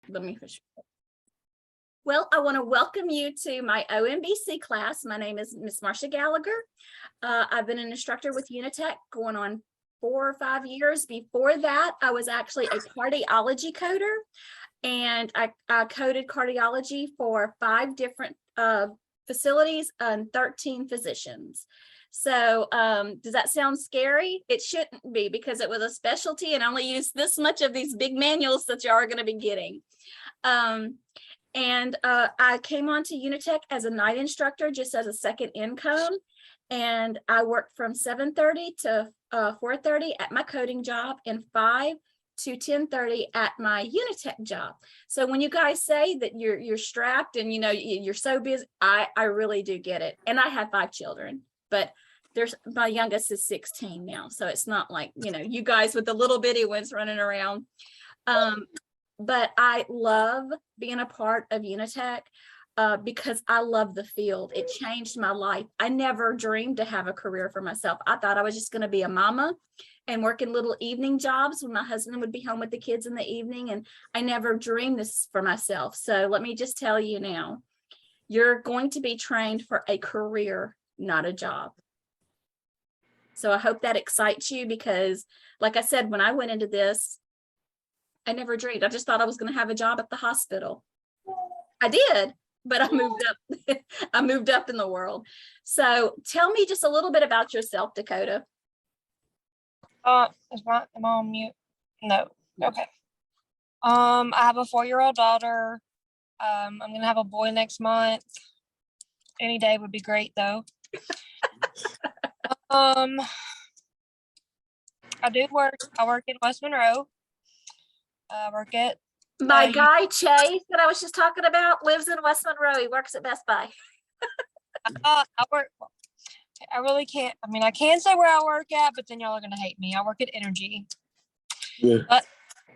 let me finish. Well, I want to welcome you to my OMBC class. My name is Miss Marcia Gallagher. I've been an instructor with Unitech going on 4 or 5 years. Before that, I was actually a cardiology coder, and I coded cardiology for 5 different facilities and 13 physicians. So does that sound scary? It shouldn't be, because it was a specialty and I only used this much of these big manuals that you are going to be getting. I came on to Unitech as a night instructor, just as a second income. And I worked from 7:30 to 4:30 at my coding job, and 5 to 10:30 at my Unitech job. So when you guys say that you're strapped and you're so busy, I really do get it. And I have 5 children, but my youngest is 16 now, so it's not like you guys with the little bitty ones running around. But I love being a part of Unitech because I love the field. It changed my life. I never dreamed to have a career for myself. I thought I was just going to be a mama and working little evening jobs when my husband would be home with the kids in the evening. And I never dreamed this for myself. So let me just tell you now, you're going to be trained for a career, not a job. So I hope that excites you, because like I said, when I went into this, I never dreamed. I just thought I was going to have a job at the hospital. I did, but I moved up. I moved up in the world. So tell me just a little bit about yourself, Dakota. Am I on mute? No. Okay. I have a 4-year-old daughter. I'm gonna have a boy next month. Any day would be great, though. I do work. I work in West Monroe. I work at my guy Chase that I was just talking about lives in West Monroe. He works at Best Buy. I work. I really can't. I mean, I can say where I work at, but then y'all are gonna hate me. I work at Energy. Yeah. But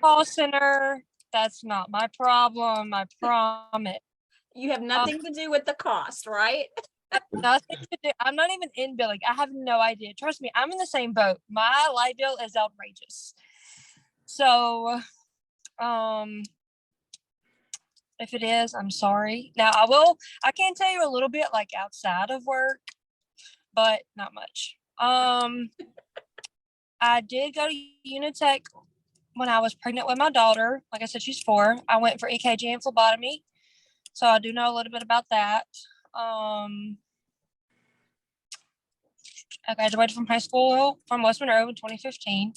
call center, that's not my problem. I promise. You have nothing to do with the cost, right? Nothing to do. I'm not even in billing. I have no idea. Trust me, I'm in the same boat. My light bill is outrageous. So, if it is, I'm sorry. Now I can tell you a little bit like outside of work, but not much. I did go to Unitech when I was pregnant with my daughter. Like I said, she's 4. I went for EKG and phlebotomy. So I do know a little bit about that. I graduated from high school from West Monroe in 2015.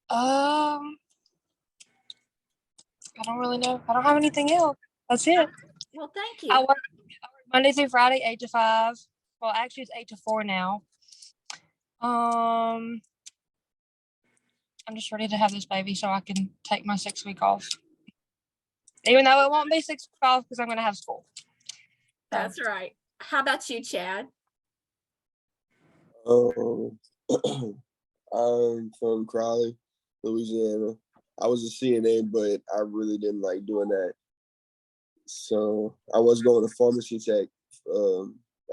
I don't really know. I don't have anything else. That's it. Well, thank you. I work Monday through Friday, 8 to 5. Well, actually, it's 8 to 4 now. I'm just ready to have this baby so I can take my 6 week off. Even though it won't be 6 weeks off because I'm going to have school. That's right. How about you, Chad? I'm from Crowley, Louisiana. I was a CNA, but I really didn't like doing that. So I was going to pharmacy tech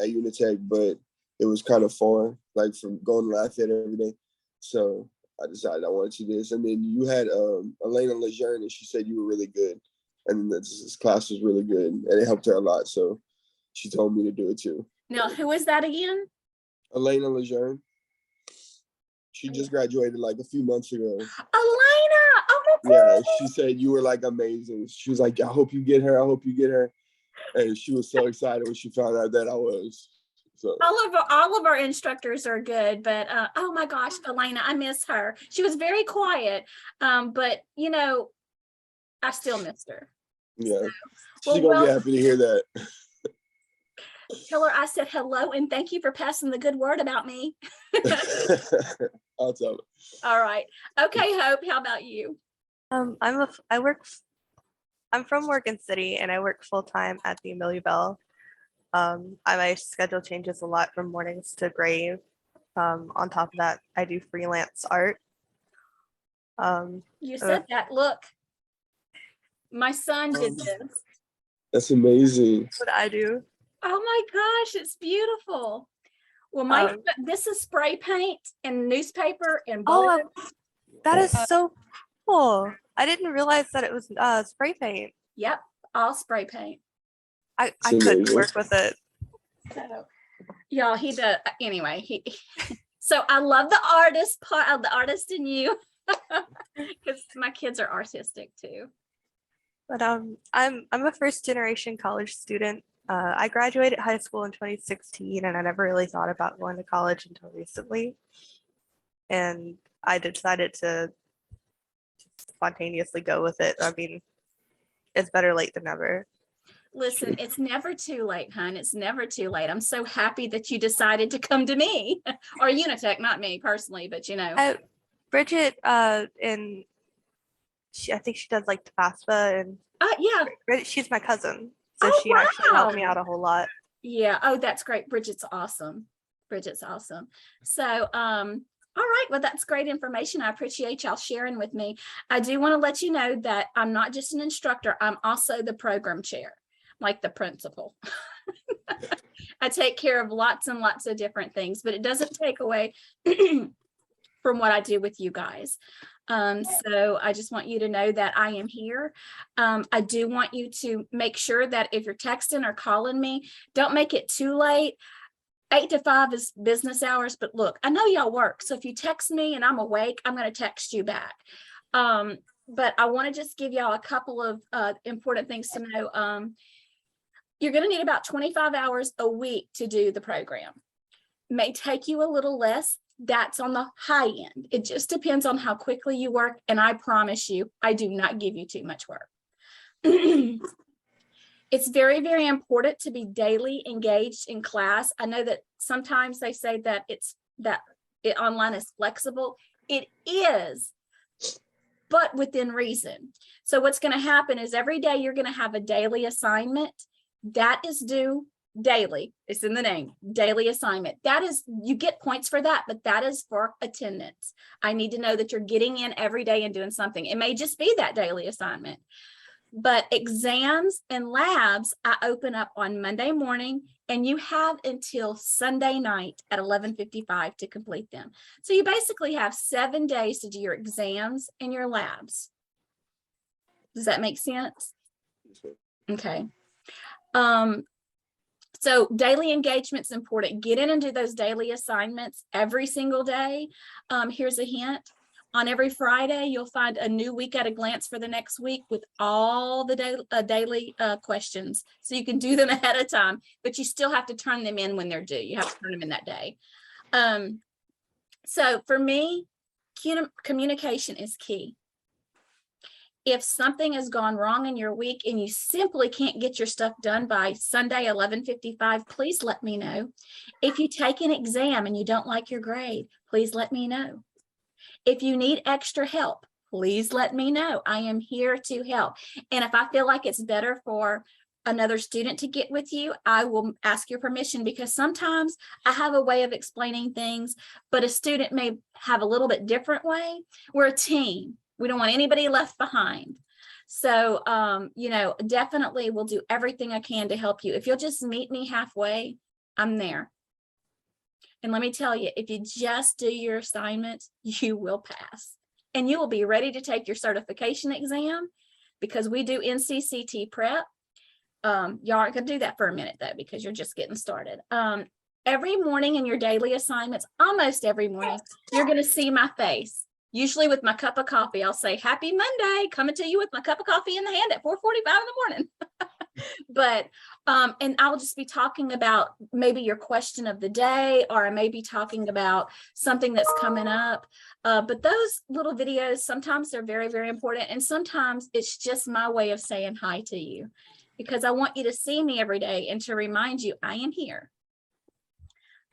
at Unitech, but it was kind of far, like from going to Lafayette every day. So I decided I wanted to do this. And then you had Elena Lejeune, and she said you were really good. And this class was really good, and it helped her a lot. So she told me to do it too. Now, who is that again? Elena Lejeune. She just graduated like a few months ago. Elena! Oh my God! Yeah, she said you were like amazing. She was like, I hope you get her. I hope you get her. And she was so excited when she found out that I was. So all of our instructors are good, but oh my gosh, Elena, I miss her. She was very quiet, but I still missed her. Yeah, so, she's gonna be happy to hear that. Tell her I said hello and thank you for passing the good word about me. I'll tell her. All right. Okay, Hope, how about you? I'm from Morgan City and I work full-time at the Amelia Bell. My schedule changes a lot from mornings to grave. On top of that, I do freelance art. You said that. Look, my son did this. That's amazing. What I do. Oh my gosh, it's beautiful. Well, this is spray paint and newspaper and that is so cool. I didn't realize that it was spray paint. Yep, all spray paint. I So couldn't amazing. work with it. So, y'all, he does, anyway, so I love the artist part of the artist in you. Because my kids are artistic too. But I'm a first generation college student. I graduated high school in 2016, and I never really thought about going to college until recently. And I decided to spontaneously go with it. I mean, it's better late than never. Listen, it's never too late, hon. It's never too late. I'm so happy that you decided to come to me or Unitech, not me personally, but you know. Bridget, and I think she does like FAFSA, and Yeah. she's my cousin, so Oh, she actually helped me wow. out a whole lot. Yeah. Oh, that's great. Bridget's awesome. Bridget's awesome. So, all right. Well, that's great information. I appreciate y'all sharing with me. I do want to let you know that I'm not just an instructor. I'm also the program chair, like the principal. I take care of lots and lots of different things, but it doesn't take away from what I do with you guys. So I just want you to know that I am here. I do want you to make sure that if you're texting or calling me, don't make it too late. 8 to 5 is business hours, but look, I know y'all work. So if you text me and I'm awake, I'm going to text you back. But I want to just give y'all a couple of important things to know. You're going to need about 25 hours a week to do the program. May take you a little less. That's on the high end. It just depends on how quickly you work. And I promise you, I do not give you too much work. It's very, very important to be daily engaged in class. I know that sometimes they say that online is flexible. It is, but within reason. So what's going to happen is every day you're going to have a daily assignment that is due daily. It's in the name, daily assignment. That is, you get points for that, but that is for attendance. I need to know that you're getting in every day and doing something. It may just be that daily assignment. But exams and labs, I open up on Monday morning, and you have until Sunday night at 11:55 to complete them. So you basically have 7 days to do your exams and your labs. Does that make sense? Okay. So daily engagement's important. Get in and do those daily assignments every single day. Here's a hint. On every Friday, you'll find a new week at a glance for the next week with all the daily questions. So you can do them ahead of time, but you still have to turn them in when they're due. You have to turn them in that day. So for me, communication is key. If something has gone wrong in your week and you simply can't get your stuff done by Sunday, 11:55, please let me know. If you take an exam and you don't like your grade, please let me know. If you need extra help, please let me know. I am here to help. And if I feel like it's better for another student to get with you, I will ask your permission, because sometimes I have a way of explaining things, but a student may have a little bit different way. We're a team. We don't want anybody left behind. So, definitely we'll do everything I can to help you. If you'll just meet me halfway, I'm there. And let me tell you, if you just do your assignments, you will pass. And you will be ready to take your certification exam, because we do NCCT prep. Y'all aren't going to do that for a minute, though, because you're just getting started. Every morning in your daily assignments, almost every morning, you're going to see my face. Usually with my cup of coffee, I'll say, "Happy Monday," coming to you with my cup of coffee in the hand at 4:45 in the morning. But, and I'll just be talking about maybe your question of the day, or I may be talking about something that's coming up. But those little videos, sometimes they're very, very important. And sometimes it's just my way of saying hi to you, because I want you to see me every day and to remind you I am here.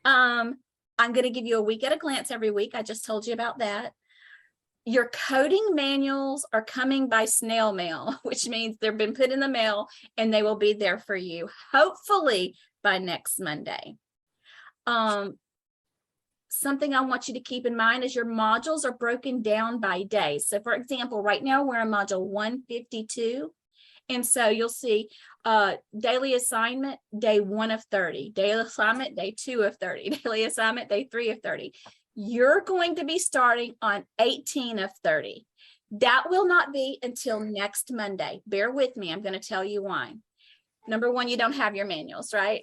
I'm going to give you a week at a glance every week. I just told you about that. Your coding manuals are coming by snail mail, which means they've been put in the mail and they will be there for you, hopefully by next Monday. Something I want you to keep in mind is your modules are broken down by day. So for example, right now we're in module 152. And so you'll see daily assignment, day 1 of 30, daily assignment, day 2 of 30, daily assignment, day 3 of 30. You're going to be starting on 18 of 30. That will not be until next Monday. Bear with me. I'm going to tell you why. Number one, you don't have your manuals, right?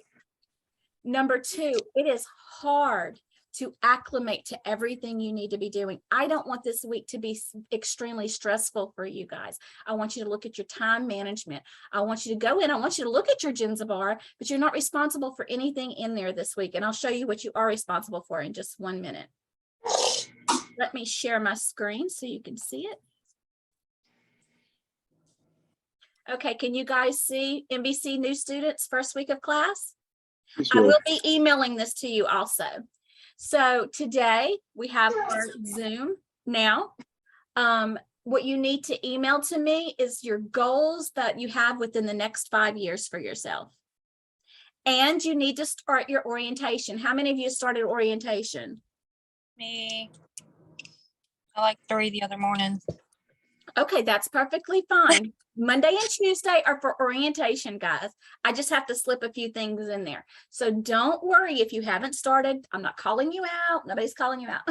Number two, it is hard to acclimate to everything you need to be doing. I don't want this week to be extremely stressful for you guys. I want you to look at your time management. I want you to go in. I want you to look at your Genzabar, but you're not responsible for anything in there this week. And I'll show you what you are responsible for in just 1 minute. Let me share my screen so you can see it. Okay, can you guys see NBC new students first week of class? Yes, I ma'am. will be emailing this to you also. So today we have our Zoom now. What you need to email to me is your goals that you have within the next 5 years for yourself. And you need to start your orientation. How many of you started orientation? Me. I like 3 the other morning. Okay, that's perfectly fine. Monday and Tuesday are for orientation, guys. I just have to slip a few things in there. So don't worry if you haven't started. I'm not calling you out. Nobody's calling you out.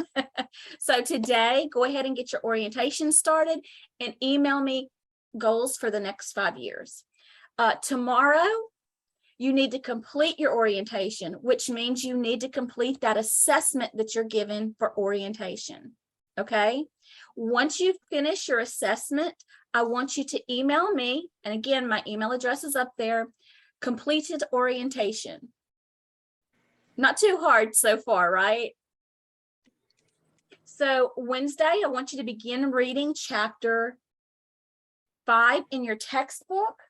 So today, go ahead and get your orientation started and email me goals for the next 5 years. Tomorrow, you need to complete your orientation, which means you need to complete that assessment that you're given for orientation. Okay. Once you finish your assessment, I want you to email me. And again, my email address is up there. Completed orientation. Not too hard so far, right? So Wednesday, I want you to begin reading chapter 5 in your textbook.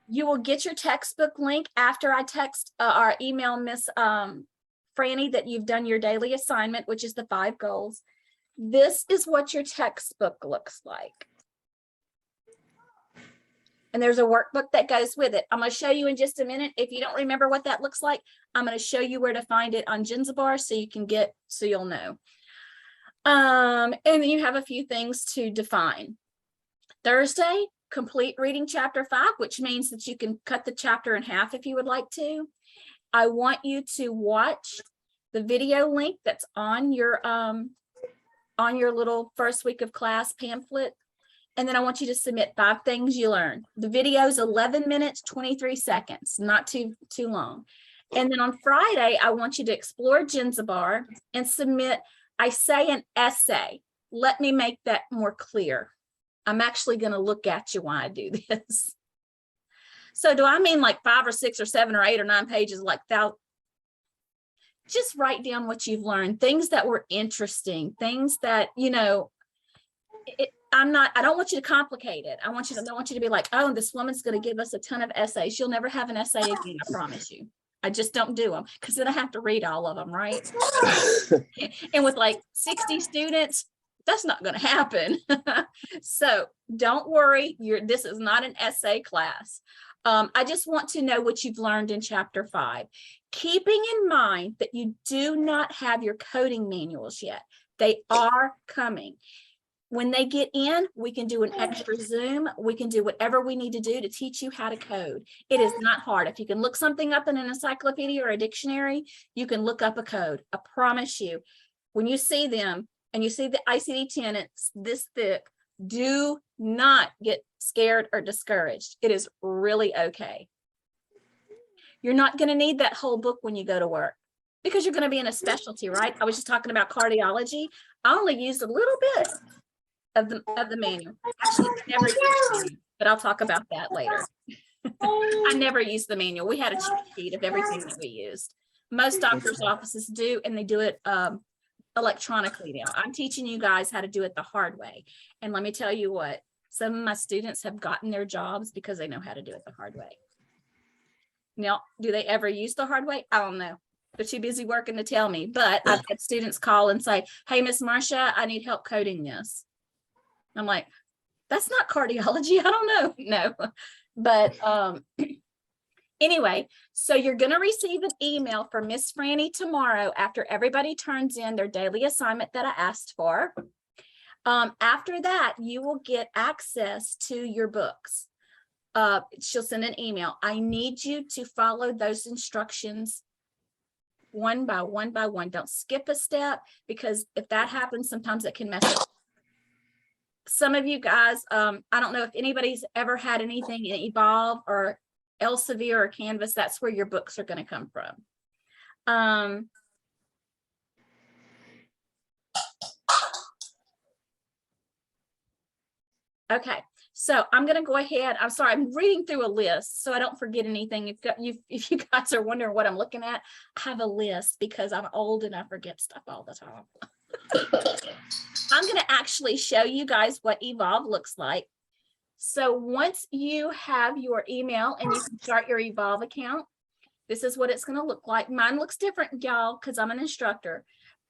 You will get your textbook link after I text or email Miss Franny that you've done your daily assignment, which is the 5 goals. This is what your textbook looks like. And there's a workbook that goes with it. I'm going to show you in just a minute. If you don't remember what that looks like, I'm going to show you where to find it on Genzabar so you can get, so you'll know. And then you have a few things to define. Thursday, complete reading chapter 5, which means that you can cut the chapter in half if you would like to. I want you to watch the video link that's on your little first week of class pamphlet. And then I want you to submit 5 things you learned. The video is 11 minutes, 23 seconds, not too long. And then on Friday, I want you to explore Genzabar and submit, I say, an essay. Let me make that more clear. I'm actually going to look at you while I do this. So do I mean like 5 or 6 or 7 or 8 or 9 pages like that? Just write down what you've learned, things that were interesting, things that, you know, I don't want you to complicate it. I want you to be like, oh, this woman's going to give us a ton of essays. She'll never have an essay again, I promise you. I just don't do them because then I have to read all of them, right? And with like 60 students, that's not going to happen. So don't worry, this is not an essay class. I just want to know what you've learned in chapter 5. Keeping in mind that you do not have your coding manuals yet. They are coming. When they get in, we can do an extra Zoom. We can do whatever we need to do to teach you how to code. It is not hard. If you can look something up in an encyclopedia or a dictionary, you can look up a code. I promise you, when you see them and you see the ICD-10, it's this thick, do not get scared or discouraged. It is really okay. You're not going to need that whole book when you go to work because you're going to be in a specialty, right? I was just talking about cardiology. I only used a little bit of the manual. Actually, I never used the manual, but I'll talk about that later. I never used the manual. We had a cheat sheet of everything that we used. Most doctors' offices do, and they do it electronically now. I'm teaching you guys how to do it the hard way. And let me tell you what, some of my students have gotten their jobs because they know how to do it the hard way. Now, do they ever use the hard way? I don't know. They're too busy working to tell me, but I've had students call and say, hey, Miss Marcia, I need help coding this. I'm like, that's not cardiology. I don't know. No, but anyway, so you're going to receive an email from Miss Franny tomorrow after everybody turns in their daily assignment that I asked for. After that, you will get access to your books. She'll send an email. I need you to follow those instructions one by one by one. Don't skip a step because if that happens, sometimes it can mess up. some of you guys, I don't know if anybody's ever had anything in Evolve or Elsevier or Canvas, that's where your books are going to come from. Okay, so I'm going to go ahead. I'm sorry, I'm reading through a list so I don't forget anything. If you guys are wondering what I'm looking at, I have a list because I'm old and I forget stuff all the time. I'm going to actually show you guys what Evolve looks like. So once you have your email and you can start your Evolve account, this is what it's going to look like. Mine looks different, y'all, because I'm an instructor,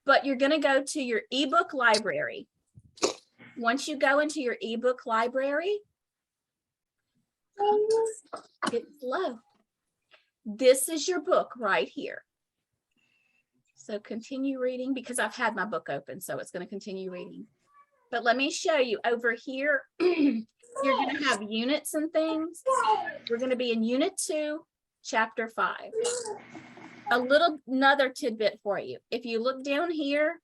but you're going to go to your ebook library. Once you go into your ebook library, it's low. This is your book right here. So continue reading because I've had my book open, so it's going to continue reading. But let me show you over here. You're going to have units and things. We're going to be in Unit 2, Chapter 5. Another tidbit for you. If you look down here,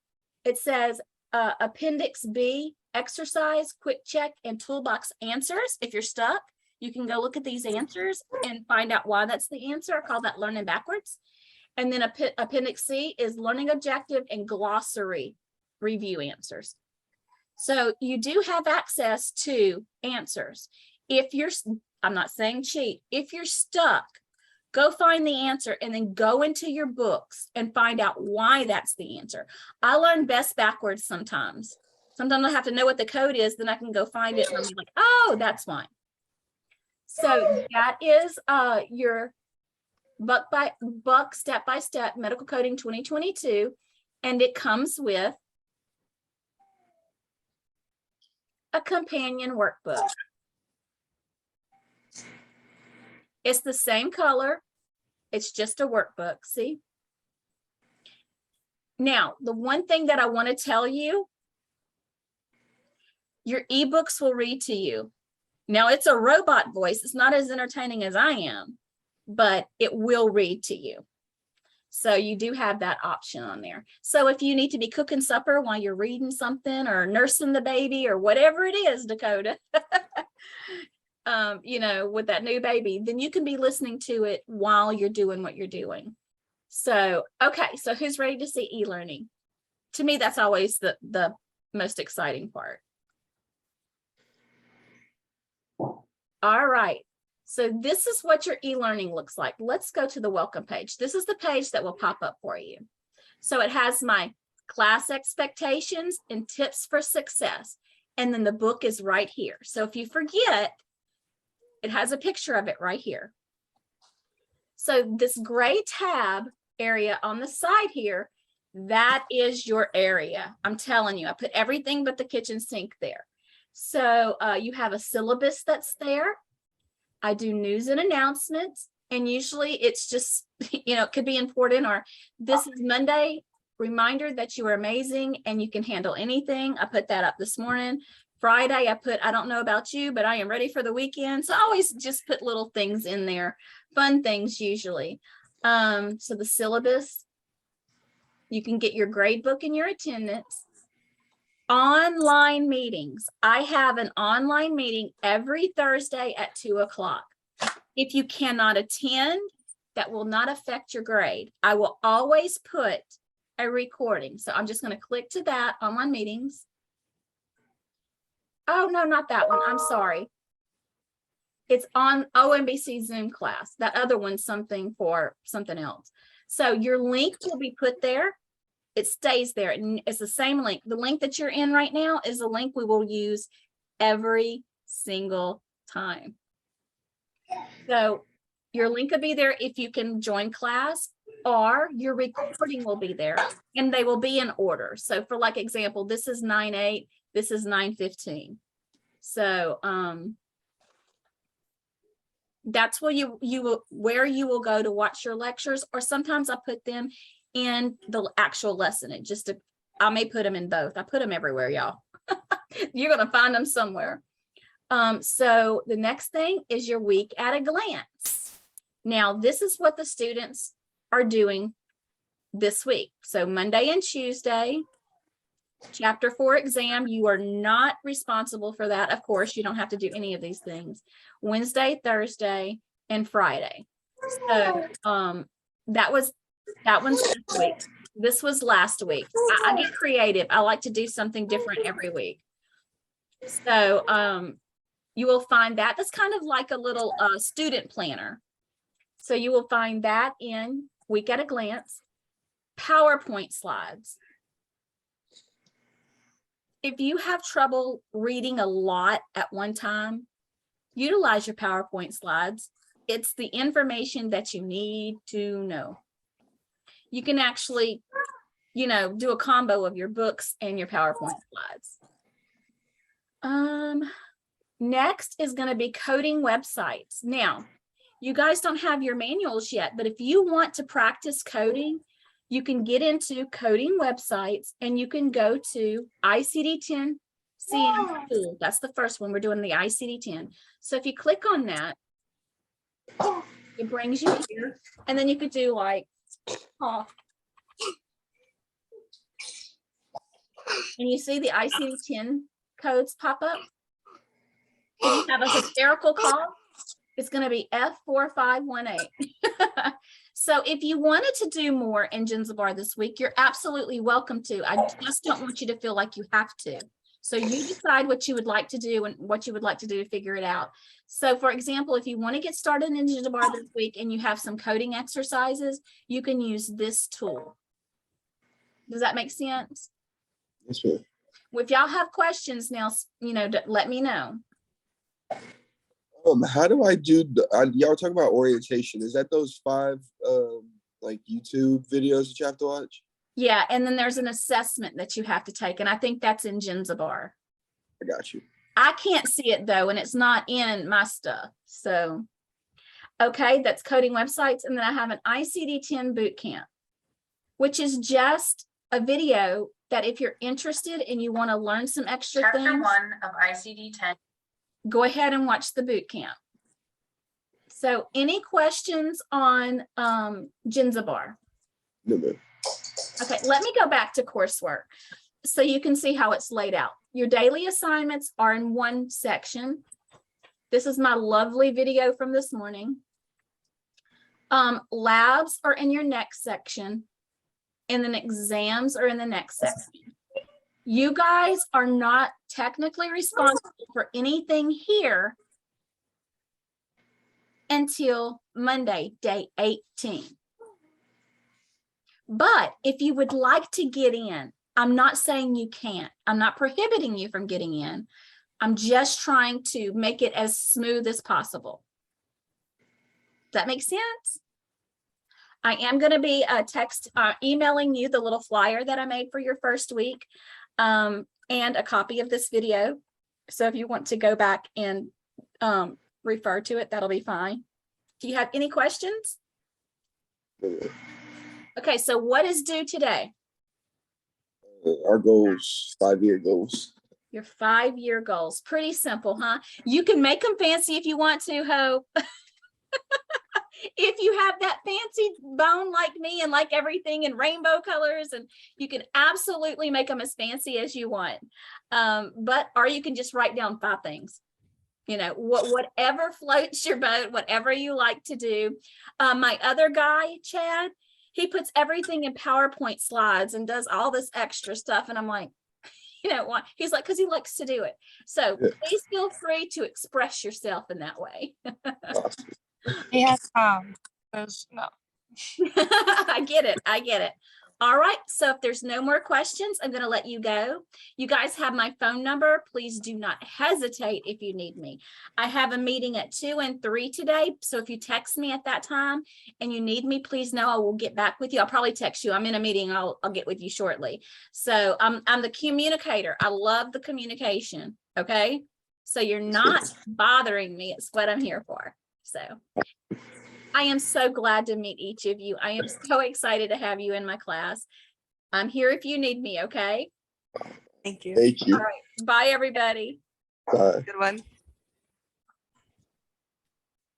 it says Appendix B, exercise, quick check, and toolbox answers. If you're stuck, you can go look at these answers and find out why that's the answer. I call that learning backwards. And then Appendix C is learning objective and glossary review answers. So you do have access to answers. If you're, I'm not saying cheat, if you're stuck, go find the answer and then go into your books and find out why that's the answer. I learn best backwards sometimes. Sometimes I have to know what the code is, then I can go find it and I'm like, oh, that's why. So that is your Buck Step-by-Step Medical Coding 2022, and it comes with a companion workbook. It's the same color. It's just a workbook, see? Now, the one thing that I want to tell you, your ebooks will read to you. Now, it's a robot voice. It's not as entertaining as I am, but it will read to you. So you do have that option on there. So if you need to be cooking supper while you're reading something or nursing the baby or whatever it is, Dakota, you know, with that new baby, then you can be listening to it while you're doing what you're doing. So, okay, so who's ready to see e-learning? To me, that's always the most exciting part. All right. So this is what your e-learning looks like. Let's go to the welcome page. This is the page that will pop up for you. So it has my class expectations and tips for success. And then the book is right here. So if you forget, it has a picture of it right here. So this gray tab area on the side here, that is your area. I'm telling you, I put everything but the kitchen sink there. So you have a syllabus that's there. I do news and announcements, and usually it's just, you know, it could be important, or this is Monday, reminder that you are amazing and you can handle anything. I put that up this morning. Friday, I put, I don't know about you, but I am ready for the weekend. So I always just put little things in there, fun things usually. So the syllabus, you can get your grade book and your attendance. Online meetings. I have an online meeting every Thursday at 2 o'clock. If you cannot attend, that will not affect your grade. I will always put a recording. So I'm just going to click to that, online meetings. Oh, no, not that one. I'm sorry. It's on OMBC Zoom class. That other one's something for something else. So your link will be put there. It stays there and it's the same link. The link that you're in right now is the link we will use every single time. So your link will be there if you can join class, or your recording will be there and they will be in order. So for like example, this is 9:08, this is 9:15. So that's where you will go to watch your lectures, or sometimes I put them in the actual lesson. It just, I may put them in both. I put them everywhere, y'all. You're going to find them somewhere. So the next thing is your week at a glance. Now, this is what the students are doing this week. So Monday and Tuesday, Chapter 4 exam, you are not responsible for that. Of course, you don't have to do any of these things. Wednesday, Thursday, and Friday. So that one's this week. This was last week. I get creative. I like to do something different every week. So you will find that. That's kind of like a little student planner. So you will find that in Week at a Glance, PowerPoint slides. If you have trouble reading a lot at one time, utilize your PowerPoint slides. It's the information that you need to know. You can actually, do a combo of your books and your PowerPoint slides. Next is going to be coding websites. Now, you guys don't have your manuals yet, but if you want to practice coding, you can get into coding websites and you can go to ICD-10 CM tool. That's the first one. We're doing the ICD-10. So if you click on that, it brings you here, and then you could do like, and you see the ICD-10 codes pop up. If you have a hysterical cough, it's going to be F4518. So if you wanted to do more in Zanzibar this week, you're absolutely welcome to. I just don't want you to feel like you have to. So you decide what you would like to do and what you would like to do to figure it out. So for example, if you want to get started in Zanzibar this week and you have some coding exercises, you can use this tool. Does that make sense? Yes, ma'am. If y'all have questions now, let me know. How do I do y'all talk about orientation? Is that those 5 like YouTube videos that you have to watch? Yeah, and then there's an assessment that you have to take, and I think that's in Zanzibar. I got you. I can't see it though, and it's not in my stuff. So, okay, that's coding websites, and then I have an ICD-10 boot camp, which is just a video that if you're interested and you want to learn some extra Chapter things, 1 of ICD-10. go ahead and watch the boot camp. So any questions on Zanzibar? No, ma'am. Okay, let me go back to coursework so you can see how it's laid out. Your daily assignments are in one section. This is my lovely video from this morning. Labs are in your next section, and then exams are in the next section. You guys are not technically responsible for anything here until Monday, day 18. But if you would like to get in, I'm not saying you can't. I'm not prohibiting you from getting in. I'm just trying to make it as smooth as possible. Does that make sense? I am going to be emailing you the little flyer that I made for your first week, and a copy of this video. So if you want to go back and refer to it, that'll be fine. Do you have any questions? No, ma'am. Okay, so what is due today? Our goals, 5-year goals. Your 5-year goals. Pretty simple, huh? You can make them fancy if you want to, Hope. If you have that fancy bone like me and like everything in rainbow colors, and you can absolutely make them as fancy as you want. Or you can just write down 5 things. Whatever floats your boat, whatever you like to do. My other guy, Chad, he puts everything in PowerPoint slides and does all this extra stuff. And I'm like, why? He's like, because he likes to do it. So please feel free to express yourself in that way. Awesome. He has time. No. I get it. All right. So if there's no more questions, I'm going to let you go. You guys have my phone number. Please do not hesitate if you need me. I have a meeting at 2 and 3 today. So if you text me at that time and you need me, please know I will get back with you. I'll probably text you. I'm in a meeting. I'll get with you shortly. So I'm the communicator. I love the communication. Okay. So you're not bothering me. It's what I'm here for. So I am so glad to meet each of you. I am so excited to have you in my class. I'm here if you need me, okay? Thank you. Thank you. All right. Bye, everybody. Bye. Good one.